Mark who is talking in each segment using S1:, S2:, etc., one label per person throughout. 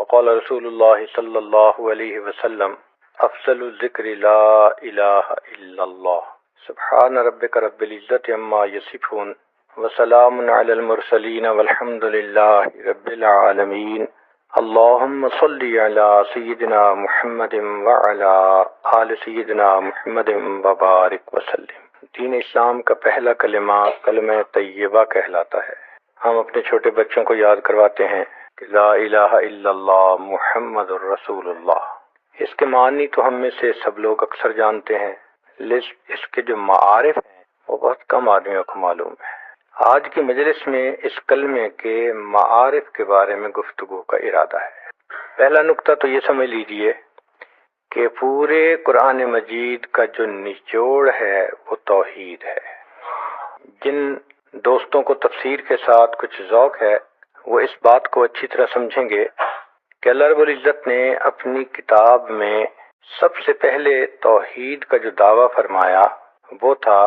S1: وقال رسول اللہ صلی اللہ علیہ وسلم افضل الذکر لا الہ الا اللہ سبحان ربک رب العزت عما یصفون وسلام علی المرسلین والحمد للہ رب العالمین اللہم صلی علی سیدنا محمد وعلی آل سیدنا محمد وبارک وسلم۔ دین اسلام کا پہلا کلمہ کلمہ طیبہ کہلاتا ہے۔ ہم اپنے چھوٹے بچوں کو یاد کرواتے ہیں کہ لا الہ الا اللہ محمد الرسول اللہ۔ اس کے معنی تو ہم میں سے سب لوگ اکثر جانتے ہیں، لیکن اس کے جو معارف ہیں وہ بہت کم آدمیوں کو معلوم ہے۔ آج کی مجلس میں اس کلمے کے معارف کے بارے میں گفتگو کا ارادہ ہے۔ پہلا نقطہ تو یہ سمجھ لیجئے کہ پورے قرآن مجید کا جو نچوڑ ہے وہ توحید ہے۔ جن دوستوں کو تفسیر کے ساتھ کچھ ذوق ہے وہ اس بات کو اچھی طرح سمجھیں گے کہ اللہ رب العزت نے اپنی کتاب میں سب سے پہلے توحید کا جو دعویٰ فرمایا وہ تھا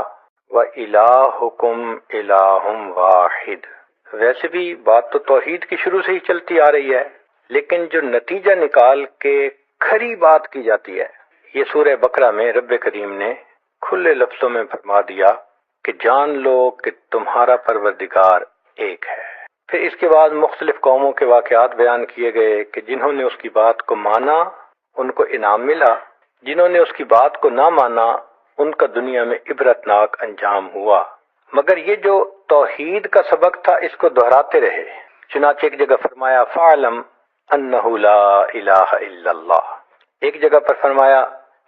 S1: وَإِلَٰهُكُمْ إِلَٰهٌ وَاحِدٌ۔ ویسے بھی بات تو توحید کی شروع سے ہی چلتی آ رہی ہے، لیکن جو نتیجہ نکال کے کھری بات کی جاتی ہے یہ سورہ بقرہ میں رب کریم نے کھلے لفظوں میں فرما دیا کہ جان لو کہ تمہارا پروردگار ایک ہے۔ پھر اس کے بعد مختلف قوموں کے واقعات بیان کیے گئے کہ جنہوں نے اس کی بات کو مانا ان کو انعام ملا، جنہوں نے اس کی بات کو نہ مانا ان کا دنیا میں عبرتناک انجام ہوا۔ مگر یہ جو توحید کا سبق تھا اس کو دہراتے رہے۔ چنانچہ ایک جگہ فرمایا فَاعْلَمْ أَنَّهُ لَا إِلَٰهَ إِلَّا اللَّهُ، ایک جگہ پر فرمایا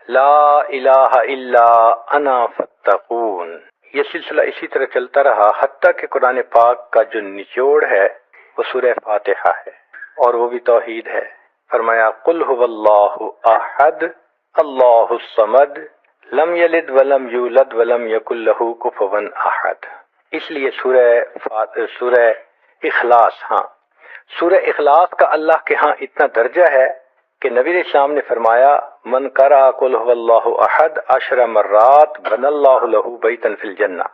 S1: لا الہ الا انا فاتقون۔ یہ سلسلہ اسی طرح چلتا رہا حتیٰ کہ قرآن پاک کا جو نچوڑ ہے وہ سورہ فاتحہ ہے اور وہ بھی توحید ہے۔ فرمایا قل هو اللہ احد اللہ الصمد لم یلد ولم یولد ولم یکن لہ کفوا احد۔ اس لیے سورہ اخلاص، سورہ اخلاص کا اللہ کے ہاں اتنا درجہ ہے کہ نبی علیہ السلام نے فرمایا من قرأ قل هو اللہ احد 10 مرات بنى اللہ لہ بیتا فی الجنہ،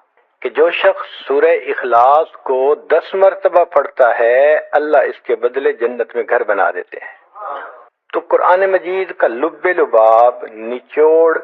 S1: کہ جو شخص سورہ اخلاص کو 10 مرتبہ پڑھتا ہے اللہ اس کے بدلے جنت میں گھر بنا دیتے ہیں۔ تو قرآن مجید کا لب لباب نچوڑ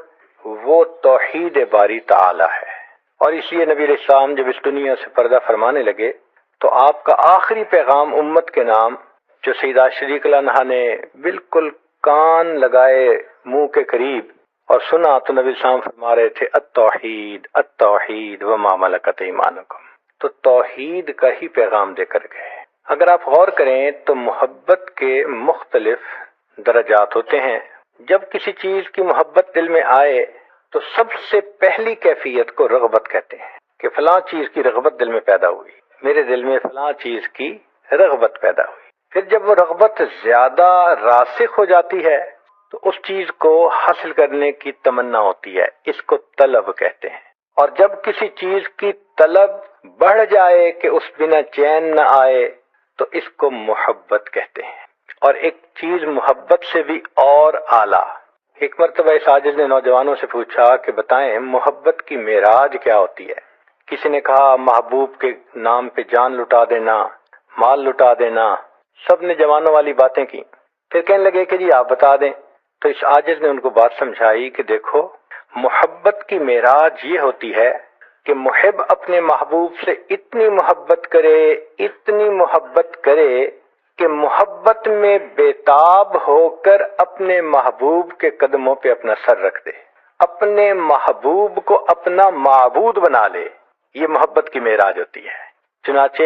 S1: وہ توحید باری تعالی ہے، اور اس لیے نبی علیہ السلام جب اس دنیا سے پردہ فرمانے لگے تو آپ کا آخری پیغام امت کے نام جو سیدہ شریک اللہ عنہا نے بالکل کان لگائے منہ کے قریب اور سنا تو نبی السلام فرما رہے تھے التوحید التوحید وما ملکت ایمانکم، تو توحید کا ہی پیغام دے کر گئے۔ اگر آپ غور کریں تو محبت کے مختلف درجات ہوتے ہیں۔ جب کسی چیز کی محبت دل میں آئے تو سب سے پہلی کیفیت کو رغبت کہتے ہیں کہ فلاں چیز کی رغبت دل میں پیدا ہوئی، میرے دل میں فلاں چیز کی رغبت پیدا ہوئی۔ پھر جب وہ رغبت زیادہ راسخ ہو جاتی ہے تو اس چیز کو حاصل کرنے کی تمنا ہوتی ہے، اس کو طلب کہتے ہیں۔ اور جب کسی چیز کی طلب بڑھ جائے کہ اس بنا چین نہ آئے تو اس کو محبت کہتے ہیں۔ اور ایک چیز محبت سے بھی اور اعلیٰ۔ ایک مرتبہ اس عاجز نے نوجوانوں سے پوچھا کہ بتائیں محبت کی معراج کیا ہوتی ہے؟ کسی نے کہا محبوب کے نام پہ جان لٹا دینا، مال لٹا دینا، سب نے جوانوں والی باتیں کی۔ پھر کہنے لگے کہ جی آپ بتا دیں۔ تو اس عاجز نے ان کو بات سمجھائی کہ دیکھو محبت کی معراج یہ ہوتی ہے کہ محب اپنے محبوب سے اتنی محبت کرے کہ محبت میں بےتاب ہو کر اپنے محبوب کے قدموں پہ اپنا سر رکھ دے، اپنے محبوب کو اپنا معبود بنا لے۔ یہ محبت کی معراج ہوتی ہے۔ چنانچہ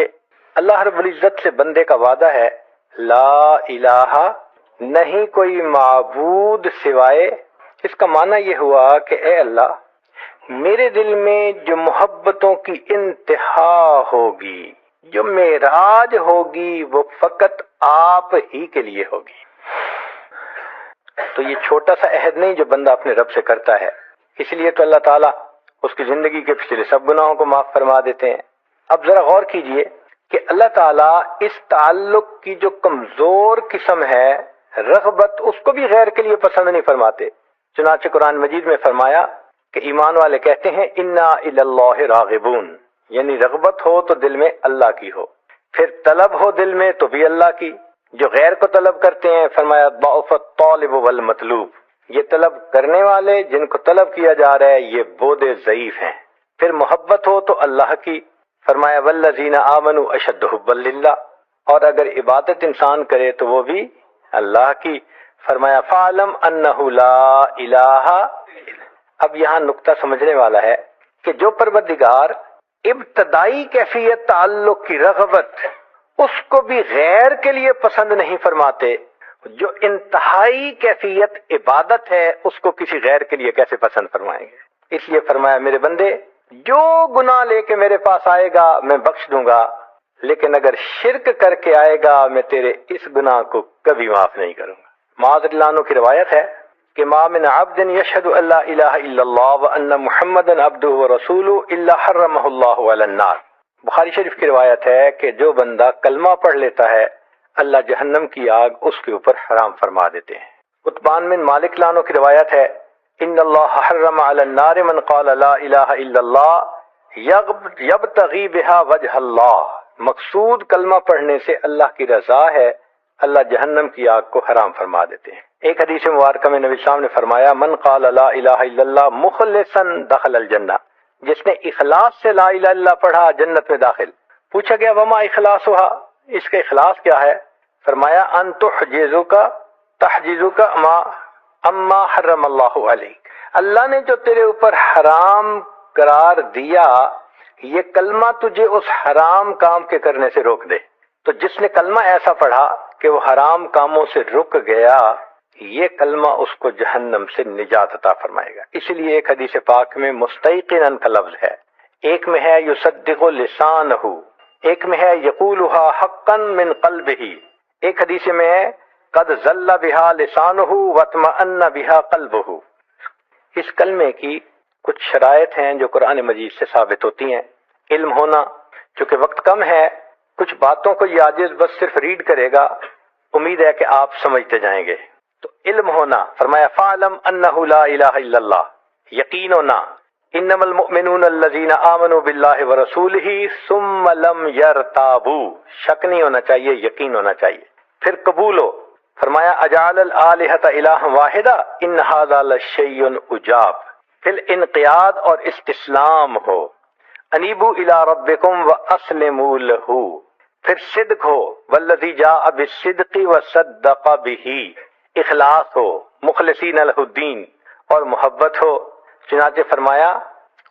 S1: اللہ رب العزت سے بندے کا وعدہ ہے لا الہ، نہیں کوئی معبود سوائے۔ اس کا معنی یہ ہوا کہ اے اللہ میرے دل میں جو محبتوں کی انتہا ہوگی، جو معراج ہوگی وہ فقط آپ ہی کے لیے ہوگی۔ تو یہ چھوٹا سا عہد نہیں جو بندہ اپنے رب سے کرتا ہے، اس لیے تو اللہ تعالیٰ اس کی زندگی کے پچھلے سب گناہوں کو معاف فرما دیتے ہیں۔ اب ذرا غور کیجئے کہ اللہ تعالیٰ اس تعلق کی جو کمزور قسم ہے رغبت، اس کو بھی غیر کے لیے پسند نہیں فرماتے۔ چنانچہ قرآن مجید میں فرمایا کہ ایمان والے کہتے ہیں انا الی اللہ راغبون، یعنی رغبت ہو تو دل میں اللہ کی ہو، پھر طلب ہو دل میں تو بھی اللہ کی، جو غیر کو طلب کرتے ہیں فرمایا ضعف الطالب والمطلوب، یہ طلب کرنے والے جن کو طلب کیا جا رہا ہے یہ بودے ضعیف ہیں۔ پھر محبت ہو تو اللہ کی، فرمایا والذین آمنوا اشد حبا للہ، اور اگر عبادت انسان کرے تو وہ بھی اللہ کی، فرمایا فعلم انہ لا الہ الا۔ اب یہاں نقطہ سمجھنے والا ہے کہ جو پروردگار ابتدائی کیفیت تعلق کی رغبت اس کو بھی غیر کے لیے پسند نہیں فرماتے، جو انتہائی کیفیت عبادت ہے اس کو کسی غیر کے لیے کیسے پسند فرمائیں گے؟ اس لیے فرمایا میرے بندے جو گناہ لے کے میرے پاس آئے گا میں بخش دوں گا، لیکن اگر شرک کر کے آئے گا میں تیرے اس گناہ کو کبھی معاف نہیں کروں گا۔ معاذ اللہ عنہ کی روایت ہے کہ ما من عبد یشہد ان لا الہ الا اللہ وان محمدا عبدہ ورسولہ الا حرمہ اللہ علی النار۔ بخاری شریف کی روایت ہے کہ جو بندہ کلمہ پڑھ لیتا ہے اللہ جہنم کی آگ اس کے اوپر حرام فرما دیتے ہیں۔ عتبان بن مالک لانو کی روایت ہے ان اللہ حرم علی النار من قال لا الہ الا اللہ یبتغی بہا وجہ اللہ، مقصود کلمہ پڑھنے سے اللہ کی رضا ہے، اللہ جہنم کی آگ کو حرام فرما دیتے ہیں۔ ایک حدیث مبارکہ میں نبی صاحب نے فرمایا من قال لا الہ الا اللہ مخلصا دخل الجنہ، جس نے اخلاص سے لا الہ الا اللہ پڑھا جنت میں داخل۔ پوچھا گیا وما اخلاصھا، اس کا اخلاص کیا ہے؟ فرمایا ان تحجزک اما حرم اللہ علیک، اللہ نے جو تیرے اوپر حرام قرار دیا یہ کلمہ تجھے اس حرام کام کے کرنے سے روک دے۔ تو جس نے کلمہ ایسا پڑھا کہ وہ حرام کاموں سے رک گیا یہ کلمہ اس کو جہنم سے نجات عطا فرمائے گا۔ اس لیے ایک حدیث پاک میں مستیقناً کا لفظ ہے، ایک میں ہے یصدق لسانہ، ایک میں ہے یقولها حقا من قلبہ، ایک حدیث میں ہے قد ذل بها لسانہ واطمأن بها قلبہ۔ اس کلمے کی کچھ شرائط ہیں جو قرآن مجید سے ثابت ہوتی ہیں۔ علم ہونا، چونکہ وقت کم ہے کچھ باتوں کو یہ عاجز بس صرف ریڈ کرے گا، امید ہے کہ آپ سمجھتے جائیں گے۔ تو علم ہونا، فرمایا فعلم انہ لا الہ الا اللہ، یقین ہونا انما المؤمنون الذین آمنوا باللہ ورسولہ ثم لم یرتابوا، شک نہیں ہونا چاہیے، یقین ہونا چاہیے۔ پھر قبول ہو، فرمایا اجعل الآلہۃ الہ واحدہ ان ھذا لشیء عجاب۔ پھر انقیاد اور استسلام ہو، انیبوا الی ربکم واسلموا لہ۔ پھر صدق ہو، والذی جاء بالصدق وصدق بہ، اخلاص ہو، مخلصین لہ الدین، اور محبت ہو۔ چنانچہ فرمایا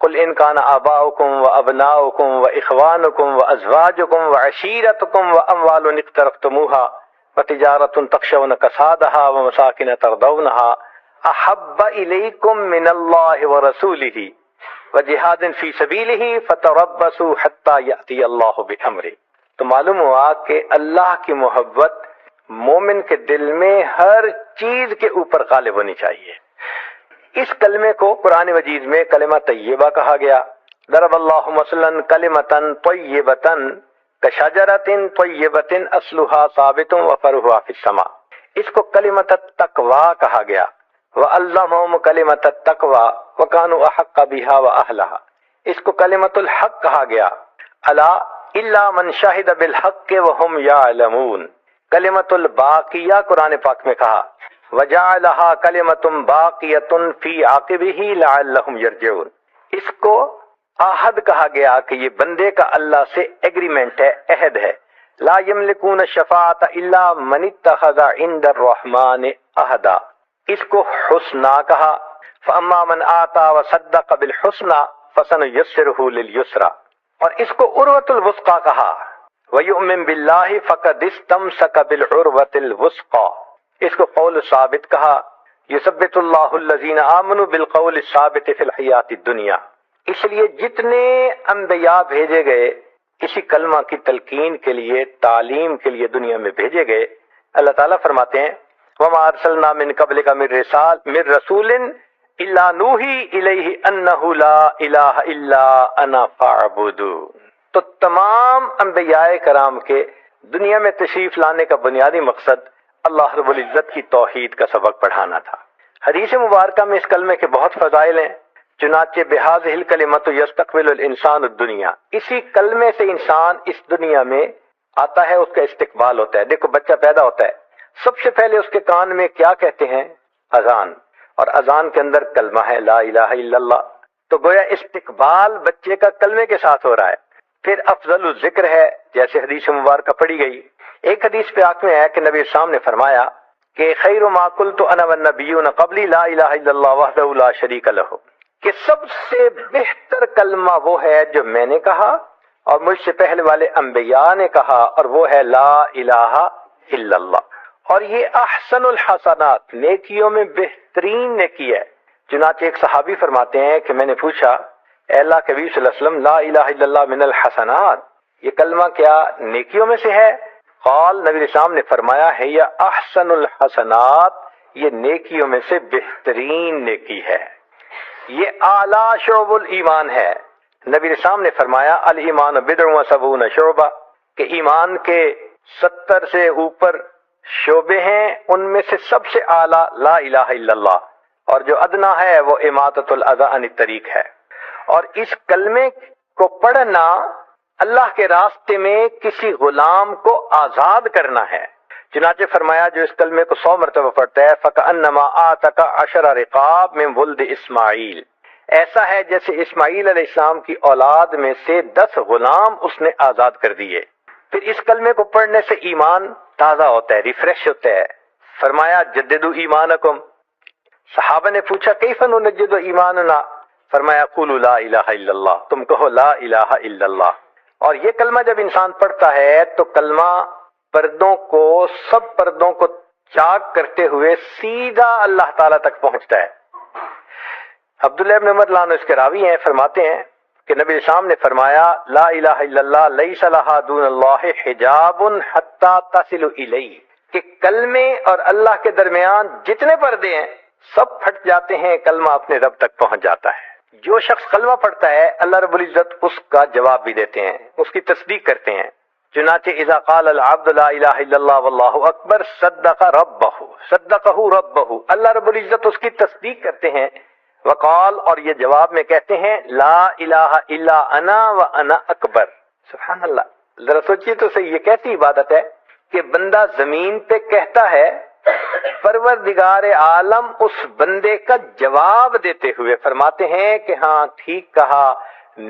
S1: قل ان کان آباؤکم وابناؤکم واخوانکم وازواجکم وعشیرتکم واموال اقترفتموها وتجارۃ تخشون کسادها ومساکن ترضونها احب الیکم من اللہ ورسولہ وجہاد فی سبیلہ فتربصوا حتی یأتی اللہ بامرہ۔ تو معلوم ہوا کہ اللہ کی محبت مومن کے دل میں ہر چیز کے اوپر غالب ہونی چاہیے۔ اس کلمے کو قرآن مجید میں کلمہ طیبہ کہا گیا۔ ضرب اللہ مثلا کلمۃ طیبۃ کشجرۃ طیبۃ اصلھا ثابت وفرعھا فی السماء، اس کو کلمۃ التقوی کہا گیا۔ وعلمہم کلمۃ التقوی وکانوا احق بها واہلھا، اس کو کلمۃ الحق کہا گیا۔ الا الا من شہد بالحق وهم یعلمون، کلمۃ الباقیہ قرآن پاک میں کہا وجعلها کلمۃ باقیۃ فی عاقبہ لعلہم یرجعون، اس کو عہد کہا گیا کہ یہ بندے کا اللہ سے ایگریمنٹ ہے، عہد ہے۔ لا یملکون الشفاعۃ الا من اتخذ عند الرحمن عہدا، اس کو حسنی کہا۔ فاما من آتا وصدق بالحسنی فسنیسرہ للیسرى، اور اس کو عروۃ الوثقی کہا۔ وَيُؤْمِن بِاللَّهِ فَقَدِ اسْتَمْسَكَ بِالْعُرْوَةِ الْوُثْقَى، اس کو قول ثابت کہا۔ يُثَبِّتُ اللَّهُ الَّذِينَ آمَنُوا بِالْقَوْلِ الثَّابِتِ فِي الْحَيَاةِ الدُّنْيَا، اس لیے جتنے انبیاء بھیجے گئے اسی کلمہ کی تلقین کے لیے، تعلیم کے لیے دنیا میں بھیجے گئے۔ اللہ تعالیٰ فرماتے ہیں وَمَا أَرْسَلْنَا مِن قَبْلِكَ مِن رَّسُولٍ إِلَّا نُوحِي إِلَيْهِ أَنَّهُ لَا إِلَٰهَ إِلَّا أَنَا فَاعْبُدُونِ۔ تو تمام انبیاء کرام کے دنیا میں تشریف لانے کا بنیادی مقصد اللہ رب العزت کی توحید کا سبق پڑھانا تھا۔ حدیث مبارکہ میں اس کلمے کے بہت فضائل ہیں، چنانچہ بہذہ الکلمۃ یستقبل الانسان الدنیا، اسی کلمے سے انسان اس دنیا میں آتا ہے اس کا استقبال ہوتا ہے. دیکھو بچہ پیدا ہوتا ہے, سب سے پہلے اس کے کان میں کیا کہتے ہیں؟ اذان. اور اذان کے اندر کلمہ ہے لا الہ الا اللہ. تو گویا استقبال بچے کا کلمے کے ساتھ ہو رہا ہے. پھر افضل الذکر ہے, جیسے حدیث مبارکہ پڑھی گئی. ایک حدیث پہ آنکھ میں ہے کہ نبی اسلام نے فرمایا کہ خیر ما قلت انا والنبیون قبلی لا الہ الا اللہ وحدہ لا شریک لہ, کہ سب سے بہتر کلمہ وہ ہے جو میں نے کہا اور مجھ سے پہلے والے انبیاء نے کہا, اور وہ ہے لا الہ الا اللہ. اور یہ احسن الحسنات, نیکیوں میں بہترین نیکی ہے. چنانچہ ایک صحابی فرماتے ہیں کہ میں نے پوچھا اے اللہ کے نبی صلی اللہ علیہ وسلم لا الہ الا اللہ من الحسنات, یہ کلمہ کیا نیکیوں میں سے ہے؟ قال, نبی اسلام نے فرمایا ہے یہ احسن الحسنات, یہ نیکیوں میں سے بہترین نیکی ہے, یہ اعلیٰ شعب الایمان ہے. نبی اسلام نے فرمایا الایمان بضع و سبعون شعبہ, کہ ایمان کے 70 سے اوپر شعبے ہیں, ان میں سے سب سے اعلیٰ لا الہ الا اللہ, اور جو ادنا ہے وہ اماطۃ الاذی عن الطریق ہے. اور اس کلمے کو پڑھنا اللہ کے راستے میں کسی غلام کو آزاد کرنا ہے. چنانچہ فرمایا جو اس کلمے کو 100 مرتبہ پڑھتا ہے فکأنما اعتق 10 رقاب من ولد اسماعیل, ایسا ہے جیسے اسماعیل علیہ السلام کی اولاد میں سے 10 غلام اس نے آزاد کر دیے. پھر اس کلمے کو پڑھنے سے ایمان تازہ ہوتا ہے, ریفریش ہوتا ہے. فرمایا جددوا ایمانکم. صحابہ نے پوچھا کیف نجدد ایماننا؟ فرمایا قولوا لا الہ الا اللہ, تم کہو لا الہ الا اللہ. اور یہ کلمہ جب انسان پڑھتا ہے تو کلمہ پردوں کو, سب پردوں کو چاک کرتے ہوئے سیدھا اللہ تعالیٰ تک پہنچتا ہے. عبداللہ ابن عمر رضی اللہ عنہ اس کے راوی ہیں, فرماتے ہیں کہ نبی اسلام نے فرمایا لا الہ الا اللہ لیس لہا دون اللہ حجاب حتی تصل الیہ, کہ کلمے اور اللہ کے درمیان جتنے پردے ہیں سب پھٹ جاتے ہیں, کلمہ اپنے رب تک پہنچ جاتا ہے. جو شخص کلمہ پڑھتا ہے اللہ رب العزت اس کا جواب بھی دیتے ہیں, اس کی تصدیق کرتے ہیں. چنانچہ اذا قال العبد لا الہ الا اللہ واللہ اکبر صدقہ ربہ, اللہ رب العزت اس کی تصدیق کرتے ہیں. وقال, اور یہ جواب میں کہتے ہیں لا الہ الا انا وانا اکبر. سبحان اللہ, ذرا سوچیے تو صحیح, یہ کیسی عبادت ہے کہ بندہ زمین پہ کہتا ہے, پروردگار عالم اس بندے کا جواب دیتے ہوئے فرماتے ہیں کہ ہاں ٹھیک کہا,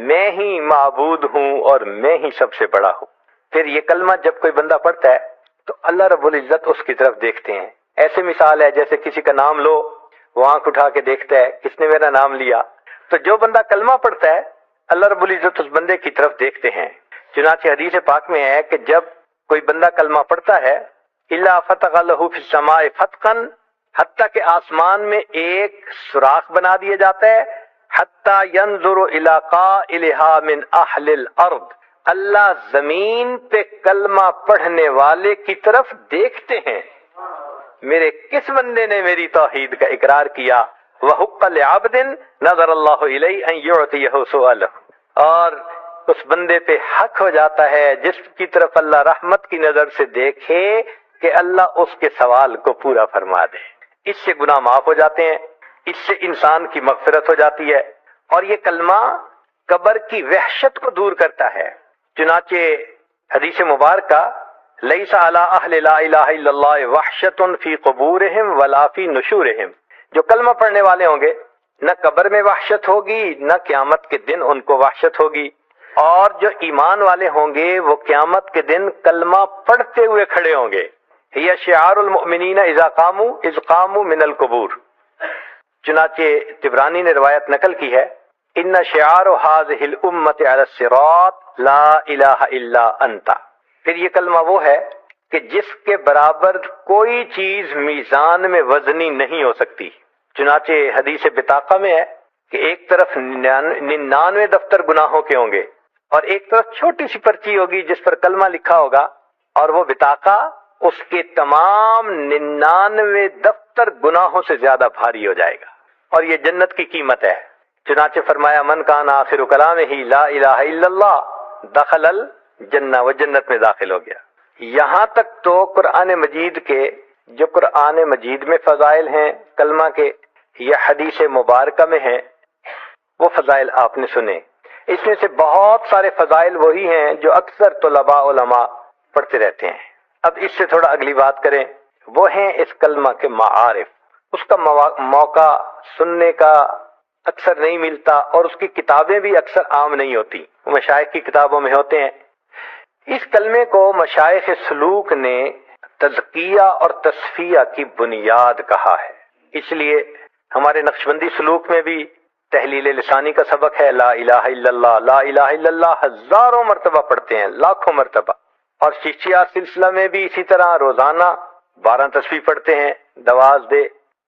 S1: میں ہی معبود ہوں اور میں ہی سب سے بڑا ہوں. پھر یہ کلمہ جب کوئی بندہ پڑھتا ہے تو اللہ رب العزت اس کی طرف دیکھتے ہیں. ایسے مثال ہے جیسے کسی کا نام لو, وہ آنکھ اٹھا کے دیکھتا ہے کس نے میرا نام لیا. تو جو بندہ کلمہ پڑھتا ہے اللہ رب العزت اس بندے کی طرف دیکھتے ہیں. چنانچہ حدیث پاک میں ہے کہ جب کوئی بندہ کلمہ پڑھتا ہے الا فتح لہ فی السماء فتحا, حتیٰ کہ آسمان میں ایک سوراخ بنا دیا جاتا ہے. حتیٰ ینظر الی قائلہا من اہل الارض, اللہ زمین پہ کلمہ پڑھنے والے کی طرف دیکھتے ہیں, میرے کس بندے نے میری توحید کا اقرار کیا. وحق لعبد نظر اللہ الیہ ان یعطیہ سؤالہ, اور اس بندے پہ حق ہو جاتا ہے جس کی طرف اللہ رحمت کی نظر سے دیکھے کہ اللہ اس کے سوال کو پورا فرما دے. اس سے گناہ معاف ہو جاتے ہیں, اس سے انسان کی مغفرت ہو جاتی ہے, اور یہ کلمہ قبر کی وحشت کو دور کرتا ہے. چنانچہ حدیث مبارکہ لیس علی اہل لا الہ الا اللہ وحشت فی قبورہم ولا فی نشورہم, جو کلمہ پڑھنے والے ہوں گے نہ قبر میں وحشت ہوگی نہ قیامت کے دن ان کو وحشت ہوگی. اور جو ایمان والے ہوں گے وہ قیامت کے دن کلمہ پڑھتے ہوئے کھڑے ہوں گے. یہ شعار المؤمنین اذا قاموا من القبور. چنانچہ طبرانی نے روایت نقل کی ہے ان شعار هذه الامه على الصراط لا الہ الا انت. پھر یہ کلمہ وہ ہے کہ جس کے برابر کوئی چیز میزان میں وزنی نہیں ہو سکتی. چنانچہ حدیث بطاقہ میں ہے کہ ایک طرف 99 دفتر گناہوں کے ہوں گے اور ایک طرف چھوٹی سی پرچی ہوگی جس پر کلمہ لکھا ہوگا, اور وہ بطاقہ اس کے تمام 99 دفتر گناہوں سے زیادہ بھاری ہو جائے گا, اور یہ جنت کی قیمت ہے. چنانچہ فرمایا من کان آخر کلامہ لا الہ الا اللہ دخل الجنہ, وہ جنت میں داخل ہو گیا. یہاں تک تو قرآن مجید کے جو قرآن مجید میں فضائل ہیں کلمہ کے یا حدیث مبارکہ میں ہیں وہ فضائل آپ نے سنے. اس میں سے بہت سارے فضائل وہی ہیں جو اکثر طلباء علماء پڑھتے رہتے ہیں۔ اب اس سے تھوڑا اگلی بات کریں، وہ ہیں اس کلمہ کے معارف۔ اس کا موقع سننے کا اکثر نہیں ملتا، اور اس کی کتابیں بھی اکثر عام نہیں ہوتی، وہ مشائخ کی کتابوں میں ہوتے ہیں۔ اس کلمے کو مشائخ سلوک نے تزکیہ اور تصفیہ کی بنیاد کہا ہے۔ اس لیے ہمارے نقشبندی سلوک میں بھی تحلیل لسانی کا سبق ہے، لا الہ الا اللہ، لا الہ الا اللہ ہزاروں مرتبہ پڑھتے ہیں، لاکھوں مرتبہ۔ اور شیشیہ سلسلہ میں بھی اسی طرح روزانہ 12 تسبیح پڑھتے ہیں، دواز دے،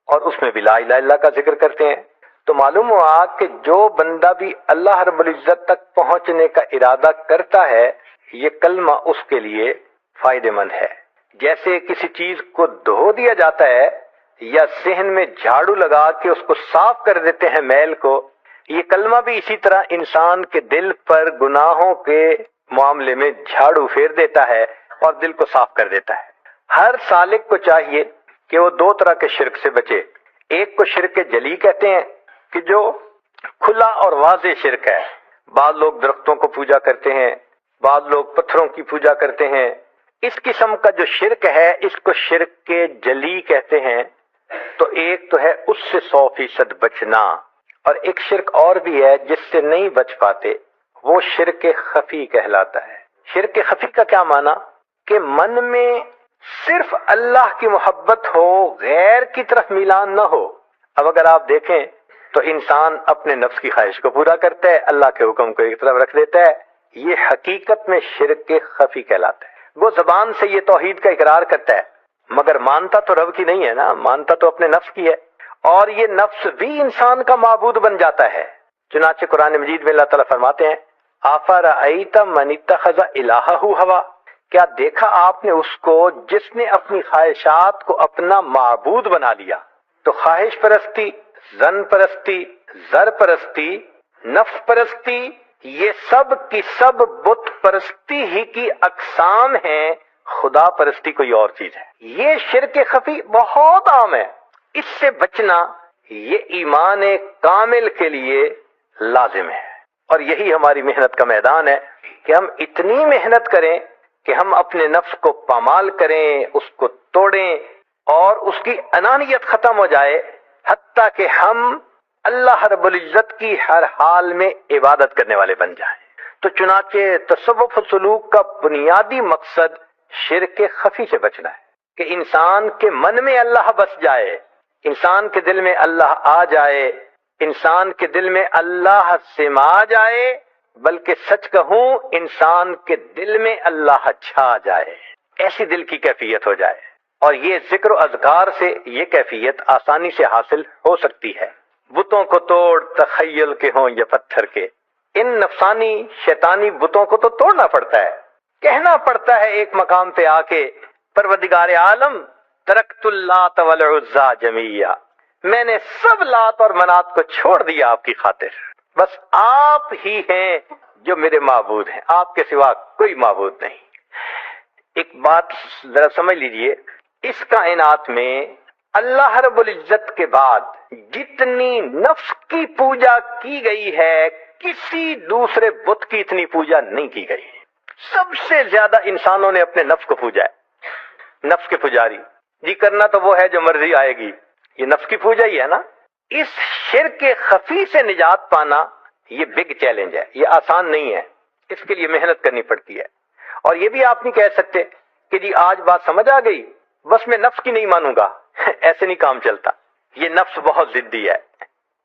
S1: اور اس میں بھی لا الہ الا اللہ کا ذکر کرتے ہیں۔ تو معلوم ہوا کہ جو بندہ بھی اللہ رب العزت تک پہنچنے کا ارادہ کرتا ہے، یہ کلمہ اس کے لیے فائدہ مند ہے۔ جیسے کسی چیز کو دھو دیا جاتا ہے یا صحن میں جھاڑو لگا کے اس کو صاف کر دیتے ہیں میل کو، یہ کلمہ بھی اسی طرح انسان کے دل پر گناہوں کے معاملے میں جھاڑو پھیر دیتا ہے اور دل کو صاف کر دیتا ہے۔ ہر سالک کو چاہیے کہ وہ 2 طرح کے شرک سے بچے۔ ایک کو شرک جلی کہتے ہیں کہ جو کھلا اور واضح شرک ہے۔ بعض لوگ درختوں کو پوجا کرتے ہیں، بعض لوگ پتھروں کی پوجا کرتے ہیں۔ اس قسم کا جو شرک ہے اس کو شرک کے جلی کہتے ہیں۔ تو ایک تو ہے اس سے 100% بچنا، اور ایک شرک اور بھی ہے جس سے نہیں بچ پاتے، وہ شرک خفی کہلاتا ہے۔ شرک خفی کا کیا معنی؟ کہ من میں صرف اللہ کی محبت ہو، غیر کی طرف میلان نہ ہو۔ اب اگر آپ دیکھیں تو انسان اپنے نفس کی خواہش کو پورا کرتا ہے، اللہ کے حکم کو ایک طرف رکھ دیتا ہے، یہ حقیقت میں شرک خفی کہلاتا ہے۔ وہ زبان سے یہ توحید کا اقرار کرتا ہے مگر مانتا تو رب کی نہیں ہے نا، مانتا تو اپنے نفس کی ہے، اور یہ نفس بھی انسان کا معبود بن جاتا ہے۔ چنانچہ قرآن مجید میں اللہ تعالیٰ فرماتے ہیں، آفرأیت من اتخذ الہہ ہوا، کیا دیکھا آپ نے اس کو جس نے اپنی خواہشات کو اپنا معبود بنا لیا؟ تو خواہش پرستی، زن پرستی، زر پرستی، نفس پرستی، یہ سب کی سب بت پرستی ہی کی اقسام ہیں، خدا پرستی کوئی اور چیز ہے۔ یہ شرک خفی بہت عام ہے، اس سے بچنا یہ ایمان کامل کے لیے لازم ہے، اور یہی ہماری محنت کا میدان ہے کہ ہم اتنی محنت کریں کہ ہم اپنے نفس کو پامال کریں، اس کو توڑیں، اور اس کی انانیت ختم ہو جائے، حتیٰ کہ ہم اللہ رب العزت کی ہر حال میں عبادت کرنے والے بن جائیں۔ تو چنانچہ تصوف و سلوک کا بنیادی مقصد شرک خفی سے بچنا ہے، کہ انسان کے من میں اللہ بس جائے، انسان کے دل میں اللہ آ جائے، انسان کے دل میں اللہ سما جائے، بلکہ سچ کہوں انسان کے دل میں اللہ چھا جائے، ایسی دل کی کیفیت ہو جائے۔ اور یہ ذکر و اذکار سے یہ کیفیت آسانی سے حاصل ہو سکتی ہے۔ بتوں کو توڑ تخیل کے ہوں یا پتھر کے، ان نفسانی شیطانی بتوں کو تو توڑنا پڑتا ہے، کہنا پڑتا ہے ایک مقام پہ آ کے، پروردگار عالم ترکت اللات والعزی جمیعا، میں نے سب لات اور منات کو چھوڑ دیا آپ کی خاطر، بس آپ ہی ہیں جو میرے معبود ہیں، آپ کے سوا کوئی معبود نہیں۔ ایک بات ذرا سمجھ لیجئے، اس کائنات میں اللہ رب العزت کے بعد جتنی نفس کی پوجا کی گئی ہے، کسی دوسرے بت کی اتنی پوجا نہیں کی گئی۔ سب سے زیادہ انسانوں نے اپنے نفس کو پوجا ہے، نفس کے پجاری، جی کرنا تو وہ ہے جو مرضی آئے گی، یہ نفس کی پوجا ہی ہے نا۔ اس شرک خفی سے نجات پانا یہ بگ چیلنج ہے، یہ آسان نہیں ہے، اس کے لیے محنت کرنی پڑتی ہے۔ اور یہ بھی آپ نہیں کہہ سکتے کہ جی آج بات سمجھ آ گئی بس میں نفس کی نہیں مانوں گا، ایسے نہیں کام چلتا۔ یہ نفس بہت ضدی ہے،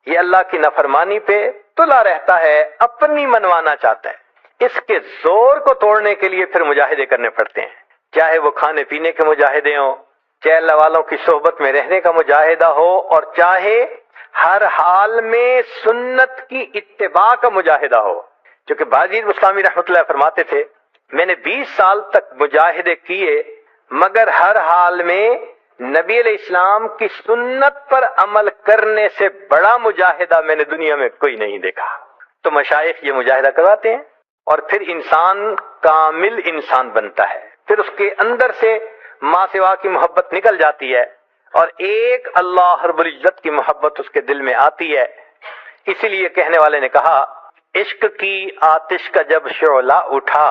S1: یہ اللہ کی نافرمانی پہ تلا رہتا ہے، اپنی منوانا چاہتا ہے۔ اس کے زور کو توڑنے کے لیے پھر مجاہدے کرنے پڑتے ہیں، چاہے وہ کھانے پینے کے مجاہدے ہوں، چاہے اللہ والوں کی صحبت میں رہنے کا مجاہدہ ہو، اور چاہے ہر حال میں سنت کی اتباع کا مجاہدہ ہو۔ چونکہ باجید اسلامی رحمۃ اللہ فرماتے تھے، میں نے 20 سال تک مجاہدے کیے مگر ہر حال میں نبی علیہ السلام کی سنت پر عمل کرنے سے بڑا مجاہدہ میں نے دنیا میں کوئی نہیں دیکھا۔ تو مشائخ یہ مجاہدہ کرواتے ہیں، اور پھر انسان کامل انسان بنتا ہے، پھر اس کے اندر سے ماں سوا کی محبت نکل جاتی ہے، اور ایک اللہ رب العزت کی محبت اس کے دل میں آتی ہے۔ اسی لیے کہنے والے نے کہا، عشق کی آتش کا جب شعلہ اٹھا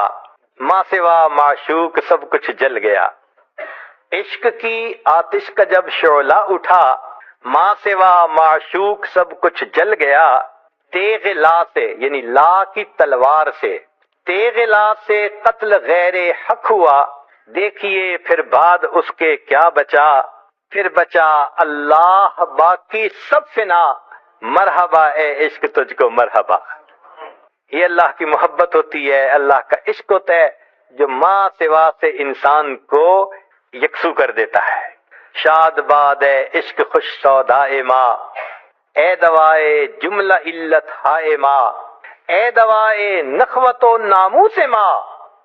S1: ماں سوا معشوق سب کچھ جل گیا. عشق کی آتش کا جب شعلہ اٹھا، ماں سوا معشوق سب کچھ جل گیا. تیغ لا سے یعنی لا کی تلوار سے، تیغ لا سے قتل غیر حق ہوا. دیکھیے پھر بعد اس کے کیا بچا، پھر بچا اللہ باقی سب فنا. مرحبا اے عشق تجھ کو مرحبا. یہ اللہ کی محبت ہوتی ہے، اللہ کا عشق ہوتا ہے جو ماں سوا سے انسان کو یکسو کر دیتا ہے. شاد باد ہے عشق خوش سودائے ماں، اے دوائے جملہ علت ہائے ماں. اے دوائے نخوت و ناموس ماں،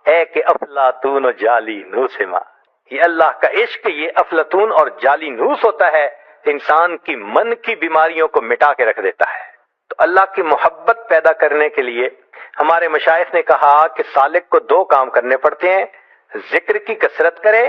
S1: اے کہ افلاطون و جالی نوس ماں. یہ اللہ کا عشق، یہ افلاطون اور جالی نوس ہوتا ہے، انسان کی من کی بیماریوں کو مٹا کے رکھ دیتا ہے. تو اللہ کی محبت پیدا کرنے کے لیے ہمارے مشائخ نے کہا کہ سالک کو دو کام کرنے پڑتے ہیں، ذکر کی کثرت کرے،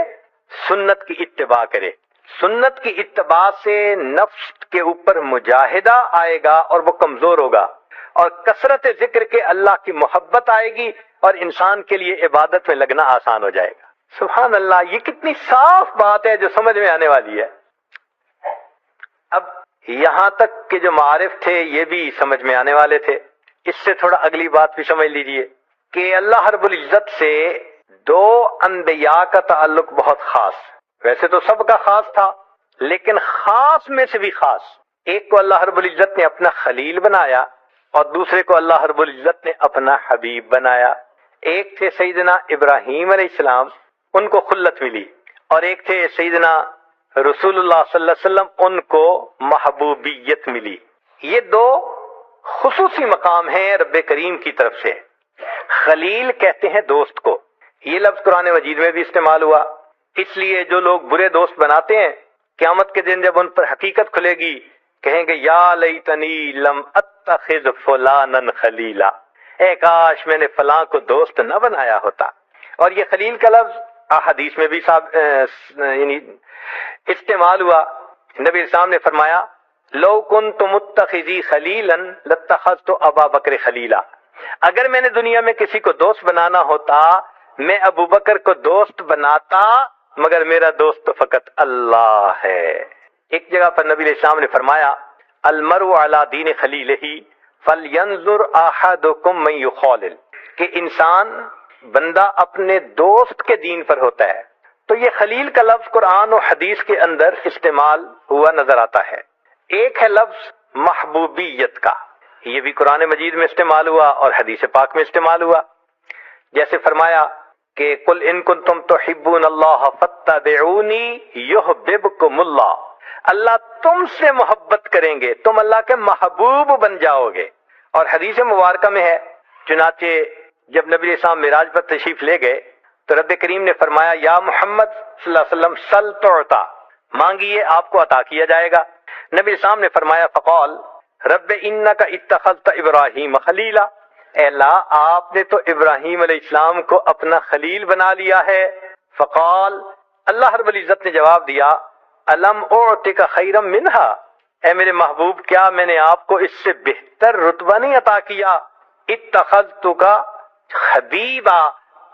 S1: سنت کی اتباع کرے. سنت کی اتباع سے نفس کے اوپر مجاہدہ آئے گا اور وہ کمزور ہوگا، اور کثرت ذکر کے اللہ کی محبت آئے گی اور انسان کے لیے عبادت میں لگنا آسان ہو جائے گا. سبحان اللہ، یہ کتنی صاف بات ہے جو سمجھ میں آنے والی ہے. اب یہاں تک کہ جو معارف تھے یہ بھی سمجھ میں آنے والے تھے. اس سے تھوڑا اگلی بات بھی سمجھ لیجئے کہ اللہ رب العزت سے دو انبیاء کا تعلق بہت خاص، ویسے تو سب کا خاص تھا لیکن خاص میں سے بھی خاص. ایک کو اللہ رب العزت نے اپنا خلیل بنایا اور دوسرے کو اللہ رب العزت نے اپنا حبیب بنایا. ایک تھے سیدنا ابراہیم علیہ السلام، ان کو خلت ملی، اور ایک تھے سیدنا رسول اللہ صلی اللہ علیہ وسلم، ان کو محبوبیت ملی. یہ دو خصوصی مقام ہیں رب کریم کی طرف سے. خلیل کہتے ہیں دوست کو، یہ لفظ قرآن مجید میں بھی استعمال ہوا. اس لیے جو لوگ برے دوست بناتے ہیں قیامت کے دن جب ان پر حقیقت کھلے گی کہیں گے یا لیتنی لم اتخذ فلانا خلیلا، اے کاش میں نے فلاں کو دوست نہ بنایا ہوتا. اور یہ خلیل کا لفظ حدیث میں بھی یعنی استعمال ہوا. نبی اسلام نے فرمایا لو کنت متخذی خلیلا لاتخذت ابا بکر خلیلا، اگر میں نے دنیا میں کسی کو دوست بنانا ہوتا میں ابو بکر کو دوست بناتا، مگر میرا دوست تو فقط اللہ ہے. ایک جگہ پر نبی علیہ السلام نے فرمایا المرء علی دین خلیلہ فلینظر احدکم من یخالل، کہ انسان بندہ اپنے دوست کے دین پر ہوتا ہے. تو یہ خلیل کا لفظ قرآن و حدیث کے اندر استعمال ہوا نظر آتا ہے. ایک ہے لفظ محبوبیت کا، یہ بھی قرآن مجید میں استعمال ہوا اور حدیث پاک میں استعمال ہوا. جیسے فرمایا کہ قل ان کنتم تحبون اللہ فاتبعونی یحببکم اللہ، اللہ تم سے محبت کریں گے، تم اللہ کے محبوب بن جاؤ گے. اور حدیث مبارکہ میں ہے، چنانچہ جب نبی علیہ السلام معراج پر تشریف لے گئے تو رب کریم نے فرمایا یا محمد صلی اللہ علیہ وسلم سل تعطا، مانگیے آپ کو عطا کیا جائے گا. نبی علیہ السلام نے فرمایا فقال رب انک اتخذت ابراہیم خلیلا، اے اللہ آپ نے تو ابراہیم علیہ السلام کو اپنا خلیل بنا لیا ہے. فقال، اللہ رب العزت نے جواب دیا الم اعطک خیرا منہا، اے میرے محبوب کیا میں نے آپ کو اس سے بہتر رتبہ نہیں عطا کیا؟ اتخذتک حبیبا،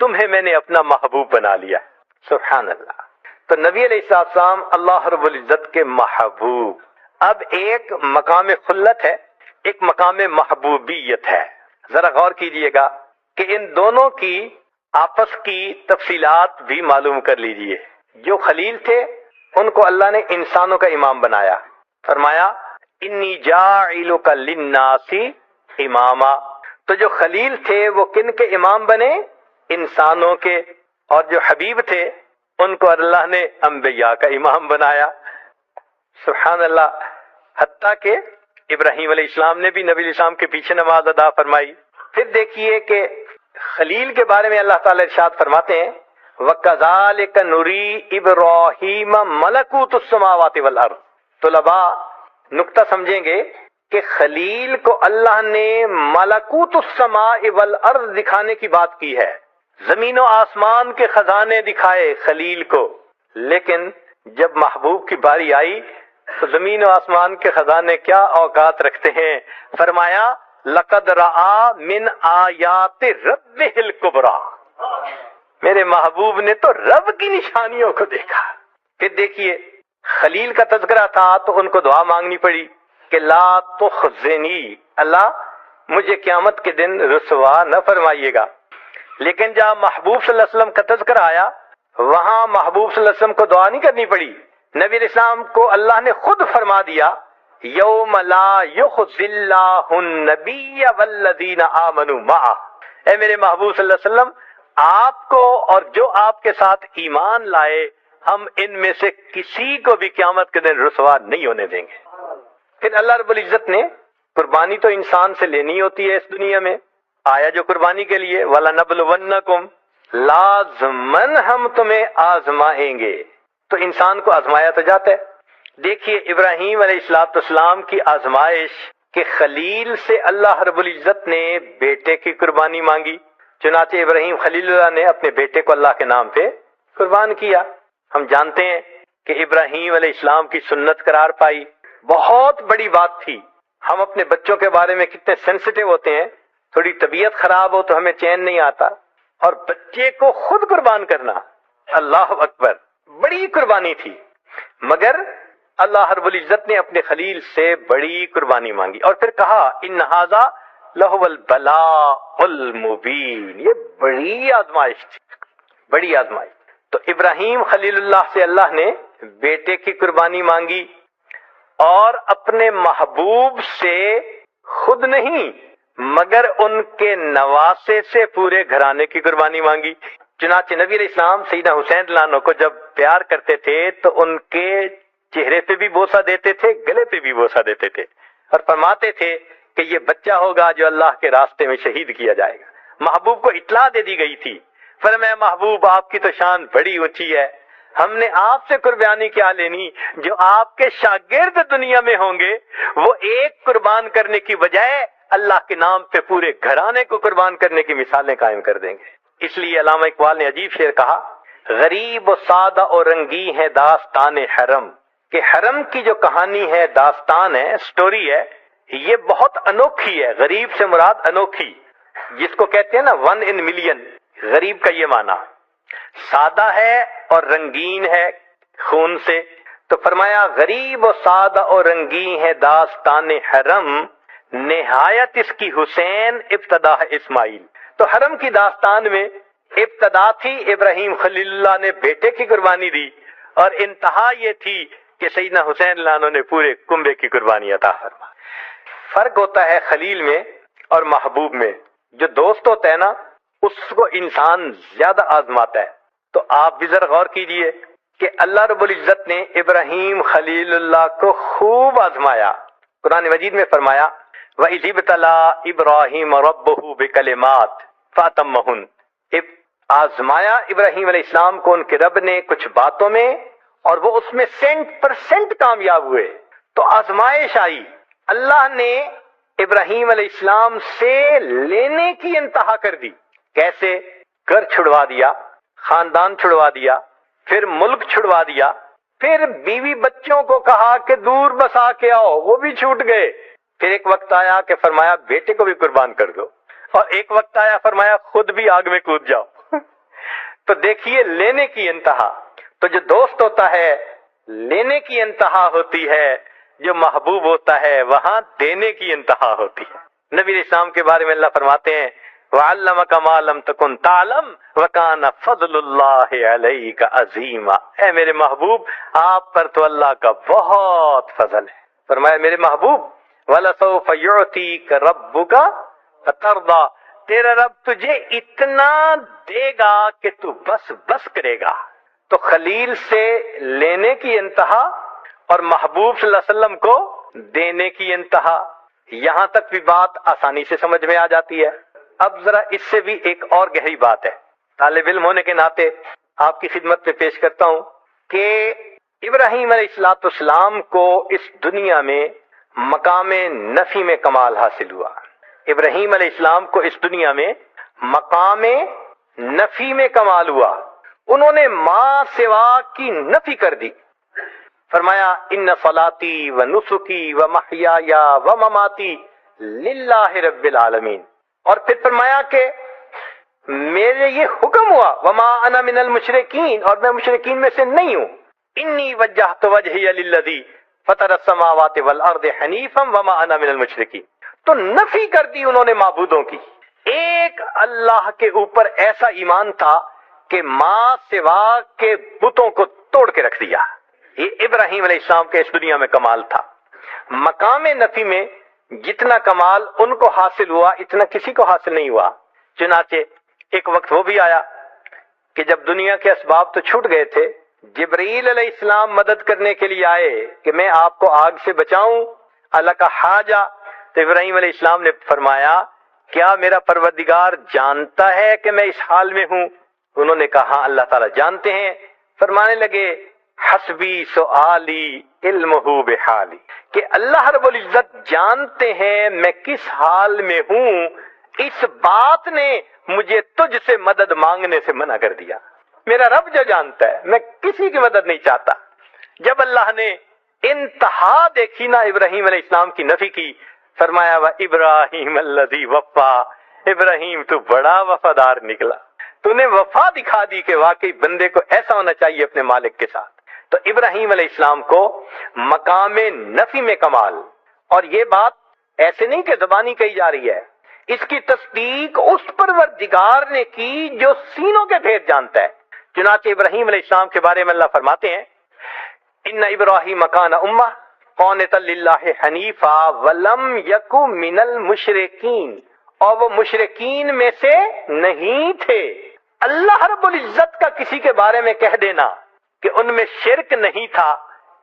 S1: تمہیں میں نے اپنا محبوب بنا لیا. سبحان اللہ. تو نبی علیہ السلام اللہ رب العزت کے محبوب. اب ایک مقام خلت ہے، ایک مقام محبوبیت ہے. ذرا غور کیجئے گا کہ ان دونوں کی آپس کی تفصیلات بھی معلوم کر لیجئے. جو خلیل تھے ان کو اللہ نے انسانوں کا امام بنایا، فرمایا انی جاعلک للناس اماما. تو جو خلیل تھے وہ کن کے امام بنے؟ انسانوں کے. اور جو حبیب تھے ان کو اللہ نے انبیاء کا امام بنایا. سبحان اللہ. حتیٰ کہ ابراہیم علیہ السلام نے بھی نبی علیہ السلام کے پیچھے نماز ادا فرمائی. پھر دیکھیے کہ خلیل کے بارے میں اللہ تعالی ارشاد فرماتے ہیں وَكَذَلِكَ نُرِي إِبْرَاهِيمَ مَلَكُوتُ السَّمَاوَاتِ وَالْأَرْضِ. طلباء نکتہ سمجھیں گے کہ خلیل کو اللہ نے ملکوت السماء والارض دکھانے کی بات کی ہے، زمین و آسمان کے خزانے دکھائے خلیل کو. لیکن جب محبوب کی باری آئی تو زمین و آسمان کے خزانے کیا اوقات رکھتے ہیں. فرمایا لقد رأى من آیات ربہ الکبریٰ، میرے محبوب نے تو رب کی نشانیوں کو دیکھا. پھر دیکھیے خلیل کا تذکرہ تھا تو ان کو دعا مانگنی پڑی کہ لا تخزنی، اللہ مجھے قیامت کے دن رسوا نہ فرمائیے گا. لیکن جب محبوب صلی اللہ علیہ وسلم کا تذکرہ آیا وہاں محبوب صلی اللہ علیہ وسلم کو دعا نہیں کرنی پڑی. نبی علیہ السلام کو اللہ نے خود فرما دیا یوم لا یخزی اللہ النبی والذین آمنوا معہ. اے میرے محبوب صلی اللہ علیہ وسلم، آپ کو اور جو آپ کے ساتھ ایمان لائے ہم ان میں سے کسی کو بھی قیامت کے دن رسوا نہیں ہونے دیں گے. پھر اللہ رب العزت نے قربانی تو انسان سے لینی ہوتی ہے اس دنیا میں، آیا جو قربانی کے لیے وَلَنَبْلُوَنَّكُمْ، لازماً ہم تمہیں آزمائیں گے. تو انسان کو آزمایا تو جاتا ہے. دیکھیے ابراہیم علیہ السلام کی آزمائش کہ خلیل سے اللہ رب العزت نے بیٹے کی قربانی مانگی، چنانچہ ابراہیم خلیل اللہ نے اپنے بیٹے کو اللہ کے نام پہ قربان کیا. ہم جانتے ہیں کہ ابراہیم علیہ السلام کی سنت قرار پائی، بہت بڑی بات تھی. ہم اپنے بچوں کے بارے میں کتنے سینسٹیو ہوتے ہیں، تھوڑی طبیعت خراب ہو تو ہمیں چین نہیں آتا، اور بچے کو خود قربان کرنا، اللہ اکبر، بڑی قربانی تھی. مگر اللہ رب العزت نے اپنے خلیل سے بڑی قربانی مانگی اور پھر کہا ان ھذا لہو البلاء المبین. یہ بڑی آزمائش تھی، بڑی آزمائش. تو ابراہیم خلیل اللہ سے اللہ نے بیٹے کی قربانی مانگی اور اپنے محبوب سے خود نہیں مگر ان کے نواسے سے پورے گھرانے کی قربانی مانگی. چنانچہ نبی علیہ السلام سیدنا حسین رضی اللہ عنہ کو جب پیار کرتے تھے تو ان کے چہرے پہ بھی بوسہ دیتے تھے، گلے پہ بھی بوسہ دیتے تھے اور فرماتے تھے کہ یہ بچہ ہوگا جو اللہ کے راستے میں شہید کیا جائے گا. محبوب کو اطلاع دے دی گئی تھی. فرمایا محبوب آپ کی تو شان بڑی اونچی ہے، ہم نے آپ سے قربانی کیا لینی، جو آپ کے شاگرد دنیا میں ہوں گے وہ ایک قربان کرنے کی بجائے اللہ کے نام پہ پورے گھرانے کو قربان کرنے کی مثالیں قائم کر دیں گے. اس لیے علامہ اقبال نے عجیب شعر کہا غریب و سادہ اور رنگی ہے داستان حرم، کہ حرم کی جو کہانی ہے، داستان ہے، سٹوری ہے، یہ بہت انوکھی ہے. غریب سے مراد انوکھی، جس کو کہتے ہیں نا 1 in million، غریب کا یہ معنی. سادہ ہے اور رنگین ہے خون سے، تو فرمایا غریب و سادہ اور رنگین ہے داستان حرم، نہایت اس کی حسین ابتدا ہے اسماعیل. تو حرم کی داستان میں ابتدا تھی ابراہیم خلیل اللہ نے بیٹے کی قربانی دی اور انتہا یہ تھی کہ سیدنا حسین اللہ عنہ نے پورے کنبے کی قربانی عطا فرما. فرق ہوتا ہے خلیل میں اور محبوب میں. جو دوست ہوتا ہے نا اس کو انسان زیادہ آزماتا ہے. تو آپ بھی ذرا غور کیجئے کہ اللہ رب العزت نے ابراہیم خلیل اللہ کو خوب آزمایا. قرآن مجید میں فرمایا وَإِذِ ابْتَلَىٰ إِبْرَاهِيمَ رَبُّهُ بِكَلِمَاتٍ فَأَتَمَّهُنَّ. آزمایا ابراہیم علیہ السلام کو ان کے رب نے کچھ باتوں میں اور وہ اس میں 100% کامیاب ہوئے. تو آزمائش آئی، اللہ نے ابراہیم علیہ السلام سے لینے کی انتہا کر دی. کیسے؟ گھر چھڑوا دیا، خاندان چھڑوا دیا، پھر ملک چھڑوا دیا، پھر بیوی بچوں کو کہا کہ دور بسا کے آؤ، وہ بھی چھوٹ گئے. پھر ایک وقت آیا کہ فرمایا بیٹے کو بھی قربان کر دو، اور ایک وقت آیا فرمایا خود بھی آگ میں کود جاؤ. تو دیکھیے لینے کی انتہا. تو جو دوست ہوتا ہے لینے کی انتہا ہوتی ہے، جو محبوب ہوتا ہے وہاں دینے کی انتہا ہوتی ہے. نبی علیہ السلام کے بارے میں اللہ فرماتے ہیں وَعَلَّمَكَ مَا لَمْ تَكُنْ تَعْلَمْ وَكَانَ فَضْلُ اللَّهِ عَلَيْكَ عَظِيمًا. اے میرے محبوب آپ پر تو اللہ کا بہت فضل ہے. فرمایا میرے محبوب وَلَسَوْفَ يُعْتِيكَ رَبُّكَ فَتَرْضَىٰ. تیرا رب تجھے اتنا دے گا کہ تو بس کرے گا. تو خلیل سے لینے کی انتہا اور محبوب صلی اللہ علیہ وسلم کو دینے کی انتہا. یہاں تک بھی بات آسانی سے سمجھ میں آ جاتی ہے. اب ذرا اس سے بھی ایک اور گہری بات ہے، طالب علم ہونے کے ناطے آپ کی خدمت میں پیش کرتا ہوں کہ ابراہیم علیہ السلام کو اس دنیا میں مقام نفی میں کمال حاصل ہوا. ابراہیم علیہ السلام کو اس دنیا میں مقام نفی میں کمال ہوا. انہوں نے ماں سوا کی نفی کر دی. فرمایا ان صلاتی و نسکی و محیای و مماتی للہ رب العالمین. اور پھر فرمایا کہ میرے یہ حکم ہوا وما انا من المشرکین، اور میں مشرکین میں سے نہیں ہوں، انی وجہت وجہی للذی فطر السماوات والارض حنیفا وما انا من المشرکین. تو نفی کر دی انہوں نے معبودوں کی. ایک اللہ کے اوپر ایسا ایمان تھا کہ ماں سوا کے بتوں کو توڑ کے رکھ دیا. یہ ابراہیم علیہ السلام کے اس دنیا میں کمال تھا. مقام نفی میں جتنا کمال ان کو حاصل ہوا اتنا کسی کو حاصل نہیں ہوا. چنانچہ ایک وقت وہ بھی آیا کہ جب دنیا کے اسباب تو چھوٹ گئے تھے، جبرائیل علیہ السلام مدد کرنے کے لیے آئے کہ میں آپ کو آگ سے بچاؤں، اللہ کا حاجہ. تو ابراہیم علیہ السلام نے فرمایا کیا میرا پروردگار جانتا ہے کہ میں اس حال میں ہوں؟ انہوں نے کہا ہاں اللہ تعالیٰ جانتے ہیں. فرمانے لگے حسبی سؤالی علمہ بحالی، کہ اللہ رب العزت جانتے ہیں میں کس حال میں ہوں، اس بات نے مجھے تجھ سے مدد مانگنے سے منع کر دیا. میرا رب جو جانتا ہے میں کسی کی مدد نہیں چاہتا. جب اللہ نے انتہا دیکھی نا ابراہیم علیہ السلام کی نفی کی، فرمایا وا ابراہیم الذی وفا، ابراہیم تو بڑا وفادار نکلا، تو نے وفا دکھا دی کہ واقعی بندے کو ایسا ہونا چاہیے اپنے مالک کے ساتھ. تو ابراہیم علیہ السلام کو مقام نفی میں کمال. اور یہ بات ایسے نہیں کہ زبانی کہی جا رہی ہے، اس کی تصدیق اس پروردگار نے کی جو سینوں کے بھید جانتا ہے. چنانچہ ابراہیم علیہ السلام کے بارے میں اللہ فرماتے ہیں ان ابراہیم کان امہ قانتا للہ حنیفا ولم یک من المشرکین، اور وہ مشرکین میں سے نہیں تھے. اللہ رب العزت کا کسی کے بارے میں کہہ دینا کہ ان میں شرک نہیں تھا،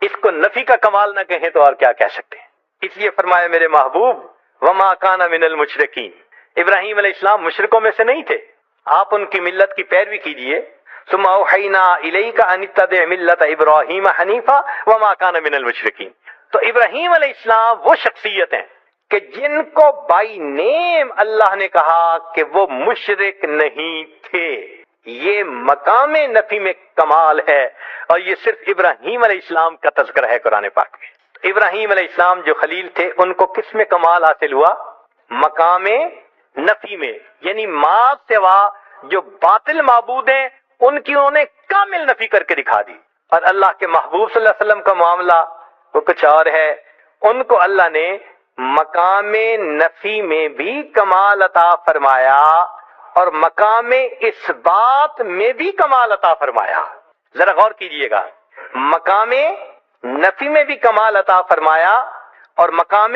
S1: اس کو نفی کا کمال نہ کہیں تو اور کیا کہہ سکتے ہیں. اس لیے فرمایا میرے محبوب وما کان من المشرکین، ابراہیم علیہ السلام مشرکوں میں سے نہیں تھے. آپ ان کی ملت کی پیروی کیجئے. ثم اوحینا الیک ان اتبع ملت ابراہیم حنیفا وما کان من المشرکین. تو ابراہیم علیہ السلام وہ شخصیت ہیں کہ جن کو بائی نیم اللہ نے کہا کہ وہ مشرک نہیں تھے. یہ مقام نفی میں کمال ہے، اور یہ صرف ابراہیم علیہ السلام کا تذکرہ ہے قرآن پاک میں. ابراہیم علیہ السلام جو خلیل تھے ان کو کس میں کمال حاصل ہوا؟ مقام نفی میں. یعنی ماں سوا جو باطل معبود ہیں ان کی انہوں نے کامل نفی کر کے دکھا دی. اور اللہ کے محبوب صلی اللہ علیہ وسلم کا معاملہ وہ کچھ اور ہے. ان کو اللہ نے مقام نفی میں بھی کمال عطا فرمایا اور مقام اثبات میں بھی کمال عطا فرمایا. ذرا غور کیجئے گا، مقام نفی میں بھی کمال عطا فرمایا اور مقام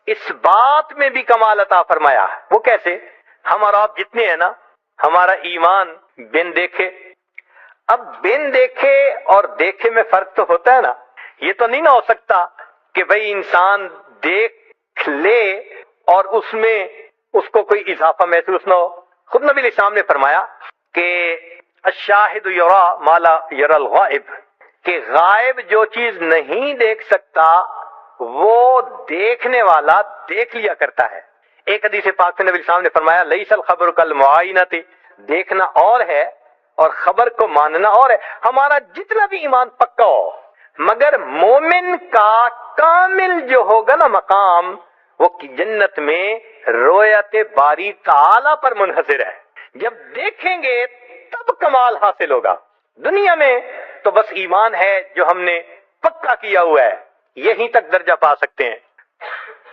S1: اثبات میں بھی کمال عطا فرمایا. وہ کیسے؟ ہم اور آپ جتنے ہیں نا، ہمارا ایمان بن دیکھے. اب بن دیکھے اور دیکھے میں فرق تو ہوتا ہے نا. یہ تو نہیں نہ ہو سکتا کہ بھئی انسان دیکھ لے اور اس میں اس کو کوئی اضافہ محسوس نہ ہو. خود نبی علیہ السلام نے فرمایا کہ الشاہد یرا ما لا یرا الغائب، کہ غائب جو چیز نہیں دیکھ سکتا وہ دیکھنے والا دیکھ لیا کرتا ہے. ایک حدیث پاک میں نبی علیہ السلام نے فرمایا لیس الخبر کالمعائنۃ، دیکھنا اور ہے اور خبر کو ماننا اور ہے. ہمارا جتنا بھی ایمان پکا ہو مگر مومن کا کامل جو ہوگا نا مقام، وہ جنت میں رویت باری تعالی پر منحصر ہے. جب دیکھیں گے تب کمال حاصل ہوگا. دنیا میں تو بس ایمان ہے جو ہم نے پکا کیا ہوا ہے، یہیں تک درجہ پا سکتے ہیں.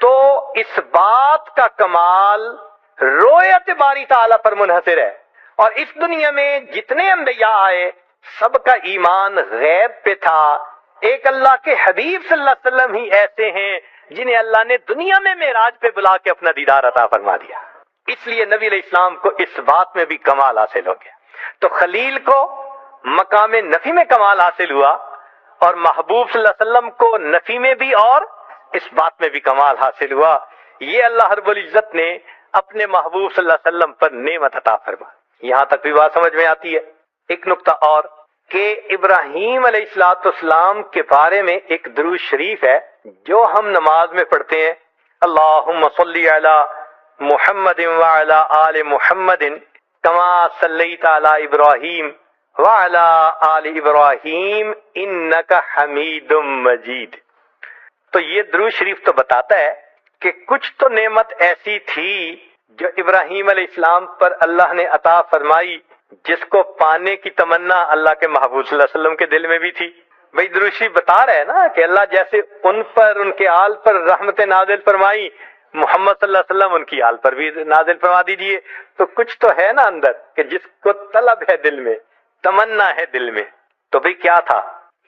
S1: تو اس بات کا کمال رویت باری تعالی پر منحصر ہے. اور اس دنیا میں جتنے انبیاء آئے سب کا ایمان غیب پہ تھا. ایک اللہ کے حبیب صلی اللہ علیہ وسلم ہی ایسے ہیں جنہیں اللہ نے دنیا میں معراج پہ بلا کے اپنا دیدار عطا فرما دیا. اس لیے نبی علیہ السلام کو اس بات میں بھی کمال حاصل ہو گیا. تو خلیل کو مقام نفی میں کمال حاصل ہوا اور محبوب صلی اللہ علیہ وسلم کو نفی میں بھی اور اس بات میں بھی کمال حاصل ہوا. یہ اللہ رب العزت نے اپنے محبوب صلی اللہ علیہ وسلم پر نعمت عطا فرما. یہاں تک بھی بات سمجھ میں آتی ہے. ایک نقطہ اور کہ ابراہیم علیہ السلام کے بارے میں ایک درود شریف ہے جو ہم نماز میں پڑھتے ہیں، اللہم صلی علی محمد وعلی آل محمد کما صلیت علی ابراہیم وعلی آل ابراہیم انک حمید مجید. تو یہ درود شریف تو بتاتا ہے کہ کچھ تو نعمت ایسی تھی جو ابراہیم علیہ السلام پر اللہ نے عطا فرمائی، جس کو پانے کی تمنا اللہ کے محبوب صلی اللہ علیہ وسلم کے دل میں بھی تھی. بھائی درود شریف بتا رہے ہیں نا کہ اللہ جیسے ان پر، ان کے آل پر رحمت نازل فرمائی، محمد صلی اللہ علیہ وسلم ان کی آل پر بھی نازل فرما دیجئے. تو کچھ تو ہے نا اندر کہ جس کو طلب ہے دل میں، تمنا ہے دل میں. تو بھئی کیا تھا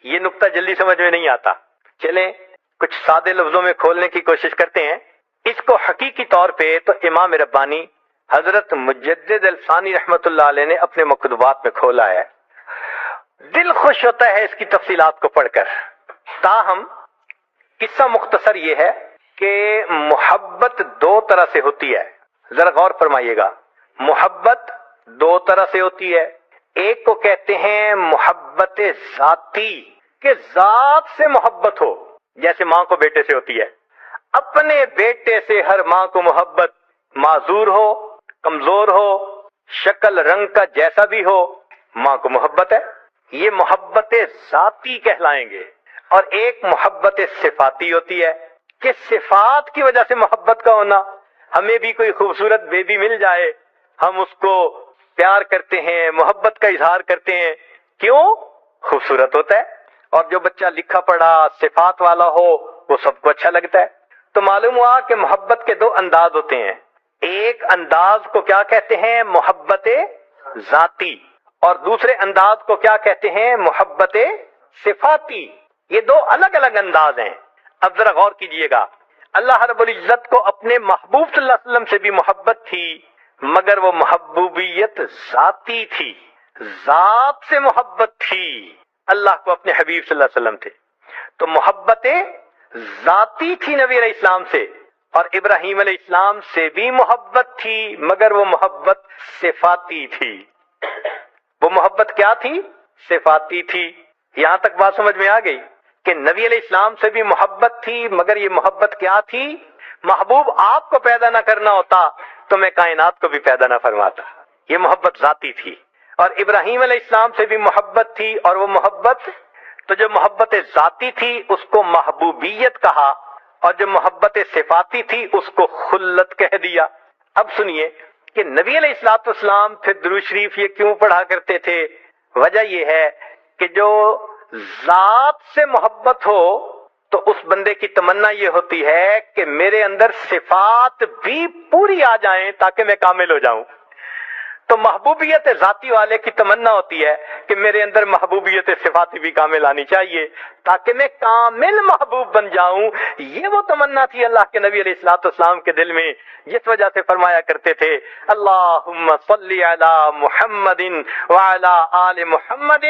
S1: یہ نقطہ جلدی سمجھ میں نہیں آتا. چلیں کچھ سادے لفظوں میں کھولنے کی کوشش کرتے ہیں. اس کو حقیقی طور پہ تو امام ربانی حضرت مجدد الثانی رحمت اللہ علیہ نے اپنے مکتوبات میں کھولا ہے. دل خوش ہوتا ہے اس کی تفصیلات کو پڑھ کر. تاہم قصہ مختصر یہ ہے کہ محبت دو طرح سے ہوتی ہے. ذرا غور فرمائیے گا. محبت دو طرح سے ہوتی ہے. ایک کو کہتے ہیں محبت ذاتی، کہ ذات سے محبت ہو، جیسے ماں کو بیٹے سے ہوتی ہے. اپنے بیٹے سے ہر ماں کو محبت، معذور ہو، کمزور ہو، شکل رنگ کا جیسا بھی ہو، ماں کو محبت ہے. یہ محبت ذاتی کہلائیں گے. اور ایک محبت صفاتی ہوتی ہے کہ صفات کی وجہ سے محبت کا ہونا. ہمیں بھی کوئی خوبصورت بیبی مل جائے، ہم اس کو پیار کرتے ہیں، محبت کا اظہار کرتے ہیں. کیوں؟ خوبصورت ہوتا ہے. اور جو بچہ لکھا پڑھا صفات والا ہو وہ سب کو اچھا لگتا ہے. تو معلوم ہوا کہ محبت کے دو انداز ہوتے ہیں. ایک انداز کو کیا کہتے ہیں؟ محبت ذاتی. اور دوسرے انداز کو کیا کہتے ہیں؟ محبت صفاتی. یہ دو الگ الگ انداز ہیں. اب ذرا غور کیجئے گا. اللہ رب العزت کو اپنے محبوب صلی اللہ علیہ وسلم سے بھی محبت تھی، مگر وہ محبوبیت ذاتی تھی، ذات سے محبت تھی. اللہ کو اپنے حبیب صلی اللہ علیہ وسلم تھے تو محبت ذاتی تھی نبی علیہ السلام سے. اور ابراہیم علیہ السلام سے بھی محبت تھی، مگر وہ محبت صفاتی تھی. وہ محبت کیا تھی؟ صفاتی تھی. یہاں تک بات سمجھ میں آ گئی کہ نبی علیہ السلام سے بھی محبت تھی، مگر یہ محبت کیا تھی؟ محبوب آپ کو پیدا نہ کرنا ہوتا تو میں کائنات کو بھی پیدا نہ فرماتا. یہ محبت ذاتی تھی. اور ابراہیم علیہ السلام سے بھی محبت تھی، اور وہ محبت، تو جو محبت ذاتی تھی اس کو محبوبیت کہا، اور جو محبت صفاتی تھی اس کو خلت کہہ دیا. اب سنیے کہ نبی علیہ الصلوۃ والسلام پھر درود شریف یہ کیوں پڑھا کرتے تھے؟ وجہ یہ ہے کہ جو ذات سے محبت ہو تو اس بندے کی تمنا یہ ہوتی ہے کہ میرے اندر صفات بھی پوری آ جائیں تاکہ میں کامل ہو جاؤں. تو محبوبیت ذاتی والے کی تمنا ہوتی ہے کہ میرے اندر محبوبیت صفاتی بھی کامل آنی چاہیے تاکہ میں کامل محبوب بن جاؤں. یہ وہ تمنا تھی اللہ کے نبی علیہ الصلوۃ والسلام کے دل میں، جس وجہ سے فرمایا کرتے تھے اللہم صلی علی محمد وعلی آل محمد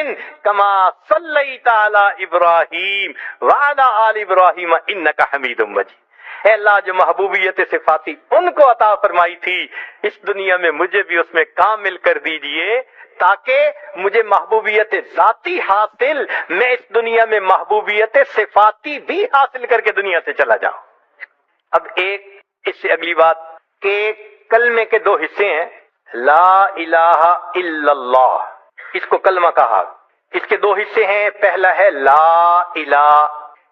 S1: کما صلیت علی ابراہیم وعلی آل ابراہیم انک حمید مجید. اے اللہ جو محبوبیت صفاتی ان کو عطا فرمائی تھی، اس دنیا میں مجھے بھی اس میں کامل کر دیجئے تاکہ مجھے محبوبیت ذاتی حاصل، میں اس دنیا میں محبوبیت صفاتی بھی حاصل کر کے دنیا سے چلا جاؤں. اب ایک اس سے اگلی بات کہ کلمے کے دو حصے ہیں، لا الہ الا اللہ، اس کو کلمہ کہا. اس کے دو حصے ہیں. پہلا ہے لا الہ،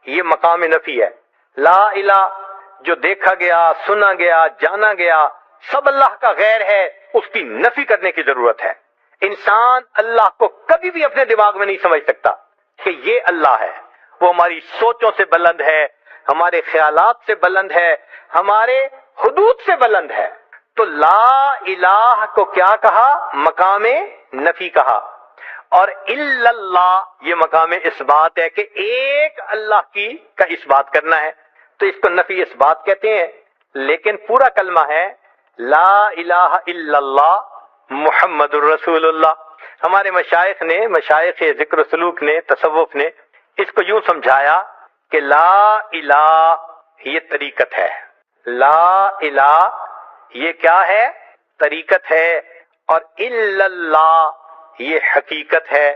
S1: یہ مقام نفی ہے. لا الہ جو دیکھا گیا، سنا گیا، جانا گیا سب اللہ کا غیر ہے، اس کی نفی کرنے کی ضرورت ہے. انسان اللہ کو کبھی بھی اپنے دماغ میں نہیں سمجھ سکتا کہ یہ اللہ ہے. وہ ہماری سوچوں سے بلند ہے، ہمارے خیالات سے بلند ہے، ہمارے حدود سے بلند ہے. تو لا الہ کو کیا کہا؟ مقام نفی کہا. اور الا اللہ یہ مقام اثبات ہے کہ ایک اللہ کا اثبات کرنا ہے، تو اس کو نفی اثبات کہتے ہیں. لیکن پورا کلمہ ہے لا الہ الا اللہ محمد الرسول اللہ. ہمارے مشائخ نے، مشائخ ذکر و سلوک نے، تصوف نے اس کو یوں سمجھایا کہ لا الہ یہ طریقت ہے، لا الہ یہ کیا ہے؟ طریقت ہے. اور الا اللہ یہ حقیقت ہے.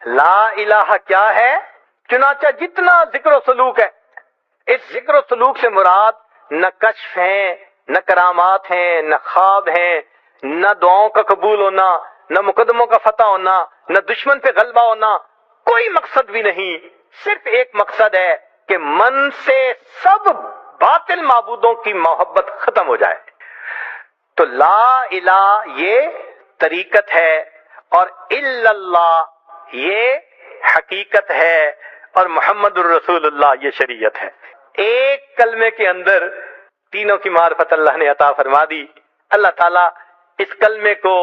S1: لا الہ کیا ہے؟ چنانچہ جتنا ذکر و سلوک ہے، اس ذکر و سلوک سے مراد نہ کشف ہیں، نہ کرامات ہیں، نہ خواب ہیں، نہ دعاؤں کا قبول ہونا، نہ مقدموں کا فتح ہونا، نہ دشمن پہ غلبہ ہونا، کوئی مقصد بھی نہیں. صرف ایک مقصد ہے کہ من سے سب باطل معبودوں کی محبت ختم ہو جائے. تو لا الہ یہ طریقت ہے اور الا اللہ یہ حقیقت ہے اور محمد الرسول اللہ یہ شریعت ہے۔ ایک کلمے کے اندر تینوں کی معرفت اللہ نے عطا فرما دی۔ اللہ تعالیٰ اس کلمے کو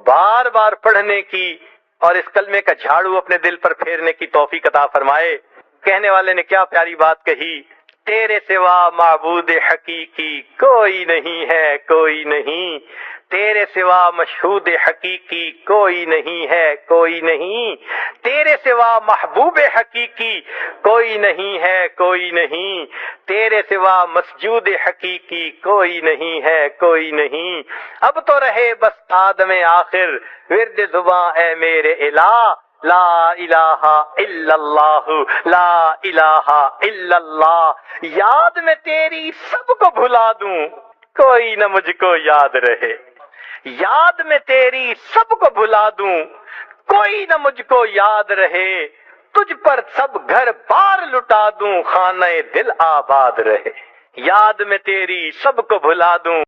S1: بار بار پڑھنے کی اور اس کلمے کا جھاڑو اپنے دل پر پھیرنے کی توفیق عطا فرمائے۔ کہنے والے نے کیا پیاری بات کہی، تیرے سوا معبود حقیقی کوئی نہیں ہے، کوئی نہیں، تیرے سوا مشہود حقیقی کوئی نہیں ہے، کوئی نہیں، تیرے سوا محبوب حقیقی کوئی نہیں ہے، کوئی نہیں، تیرے سوا مسجود حقیقی کوئی نہیں ہے، کوئی نہیں۔ اب تو رہے بس آدم آخر ورد زباں اے میرے الہ، لا الہ الا اللہ، لا الہ الا اللہ۔ یاد میں تیری سب کو بھلا دوں، کوئی نہ مجھ کو یاد رہے، یاد میں تیری سب کو بھلا دوں، کوئی نہ مجھ کو یاد رہے، تجھ پر سب گھر بار لٹا دوں، خانہ دل آباد رہے۔ یاد میں تیری سب کو بھلا دوں۔